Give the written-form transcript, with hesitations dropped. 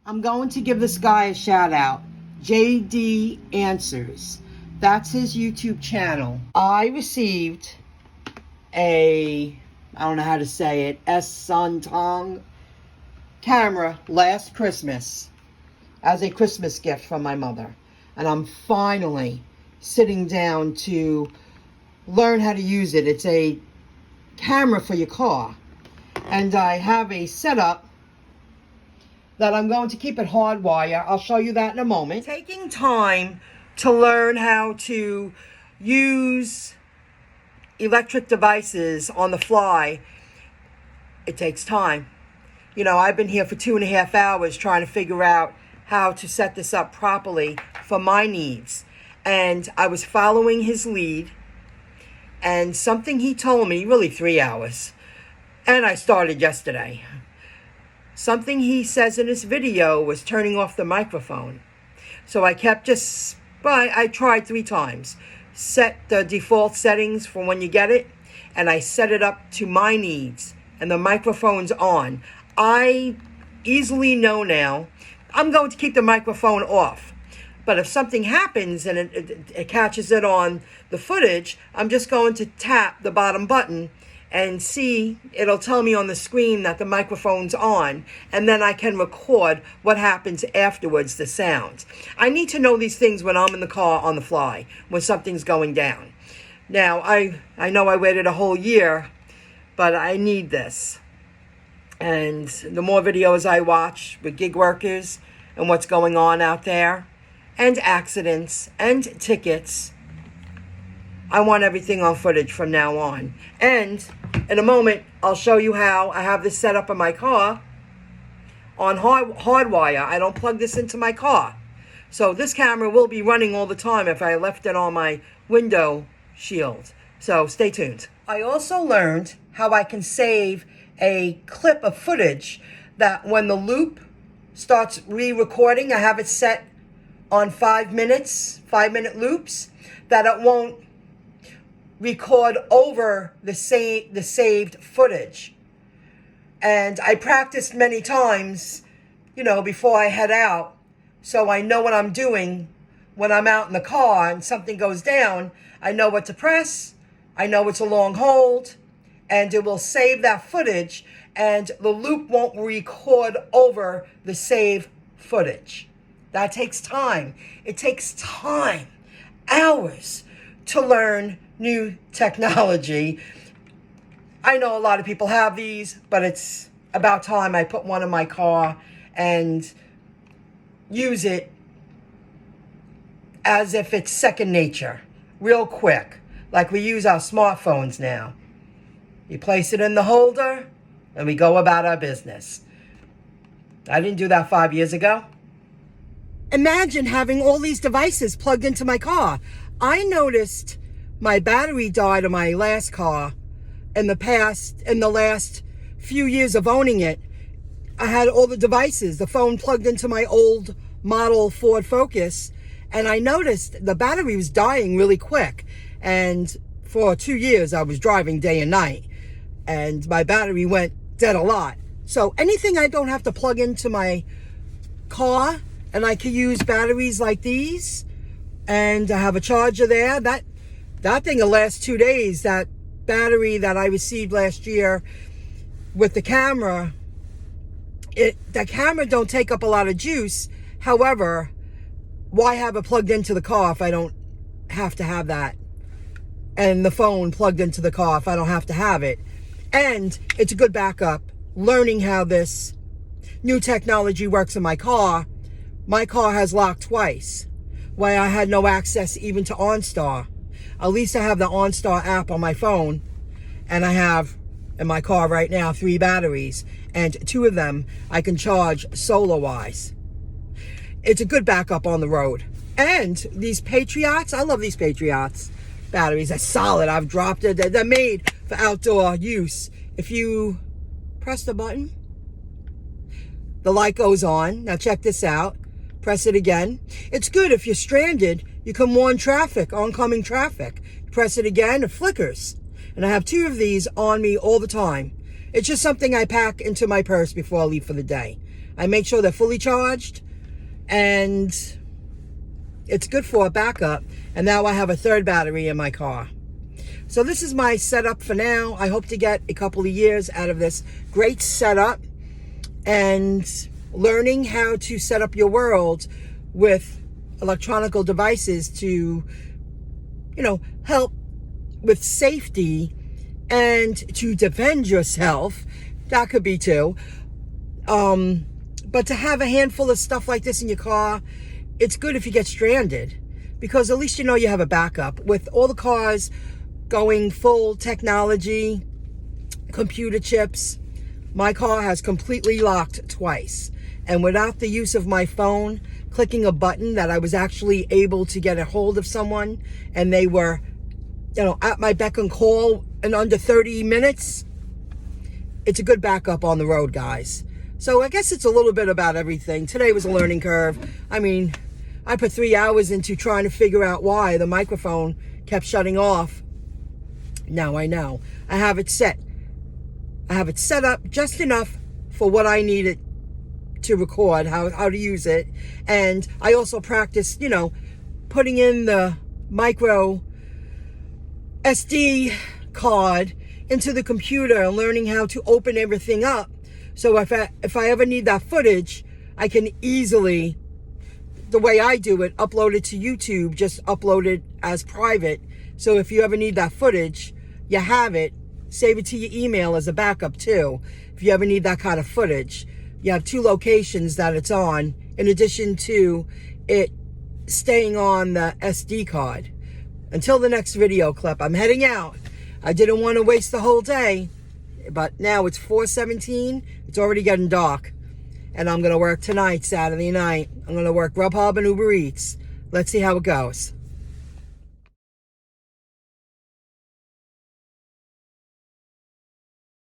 I'm going to give this guy a shout out. JD Answers. That's his YouTube channel. I received I don't know how to say it, Santong camera last Christmas as a Christmas gift from my mother. And I'm finally sitting down to learn how to use it. It's a camera for your car. And I have a setup that I'm going to keep it hardwire. I'll show you that in a moment. Taking time to learn how to use electric devices on the fly, it takes time. You know, I've been here for 2.5 hours trying to figure out how to set this up properly for my needs. And I was following his lead, and something he told me, really 3 hours, and I started yesterday. Something he says in his video was turning off the microphone. So I kept I tried 3 times. Set the default settings for when you get it, and I set it up to my needs, and the microphone's on. I easily know now I'm going to keep the microphone off. But if something happens and it catches it on the footage, I'm just going to tap the bottom button and see, it'll tell me on the screen that the microphone's on, and then I can record what happens afterwards, the sound. I need to know these things when I'm in the car on the fly, when something's going down. Now, I know I waited a whole year, but I need this. And the more videos I watch with gig workers and what's going on out there, and accidents and tickets, I want everything on footage from now on. And in a moment, I'll show you how I have this set up in my car on hardwire. I don't plug this into my car. So this camera will be running all the time if I left it on my window shield. So stay tuned. I also learned how I can save a clip of footage that when the loop starts re-recording, I have it set on 5-minute loops, that it won't record over the saved footage. And I practiced many times, before I head out, so I know what I'm doing when I'm out in the car and something goes down. I know what to press, I know it's a long hold, and it will save that footage, and the loop won't record over the saved footage. That takes time. It takes time, hours, to learn new technology. I know a lot of people have these, but it's about time I put one in my car and use it as if it's second nature, real quick, like we use our smartphones now. You place it in the holder, and we go about our business. I didn't do that 5 years ago. Imagine having all these devices plugged into my car. I noticed my battery died on my last car in the last few years of owning it. I had all the devices, the phone plugged into my old model Ford Focus, and I noticed the battery was dying really quick. And for 2 years, I was driving day and night, and my battery went dead a lot. So anything I don't have to plug into my car, and I can use batteries like these, and I have a charger there, that thing will last 2 days. That battery that I received last year with the camera, the camera don't take up a lot of juice. However, why have it plugged into the car if I don't have to have that? And the phone plugged into the car if I don't have to have it. And it's a good backup. Learning how this new technology works in my car. My car has locked twice, where I had no access even to OnStar. At least I have the OnStar app on my phone, and I have in my car right now 3 batteries, and 2 of them I can charge solar-wise. It's a good backup on the road. And these Patriots, I love these Patriots batteries. They're solid. I've dropped it. They're made for outdoor use. If you press the button, the light goes on. Now check this out. Press it again. It's good if you're stranded. You can warn traffic, oncoming traffic. Press it again, it flickers. And I have 2 of these on me all the time. It's just something I pack into my purse before I leave for the day. I make sure they're fully charged, and it's good for a backup. And now I have a third battery in my car. So this is my setup for now. I hope to get a couple of years out of this great setup, and learning how to set up your world with electronical devices to, help with safety and to defend yourself. That could be too. But to have a handful of stuff like this in your car, it's good if you get stranded, because at least you have a backup. With all the cars going full technology, computer chips, my car has completely locked twice. And without the use of my phone, clicking a button that I was actually able to get a hold of someone, and they were, at my beck and call in under 30 minutes, it's a good backup on the road, guys. So I guess it's a little bit about everything. Today was a learning curve. I mean, I put 3 hours into trying to figure out why the microphone kept shutting off. Now I know. I have it set. I have it set up just enough for what I needed to record, how to use it. And I also practiced, putting in the micro SD card into the computer and learning how to open everything up. So if I ever need that footage, I can easily, the way I do it, upload it to YouTube, just upload it as private. So if you ever need that footage, you have it. Save it to your email as a backup too. If you ever need that kind of footage, you have 2 locations that it's on, in addition to it staying on the SD card. Until the next video clip, I'm heading out. I didn't want to waste the whole day, but now it's 4:17. It's already getting dark, and I'm going to work tonight, Saturday night. I'm going to work Grubhub and Uber Eats. Let's see how it goes.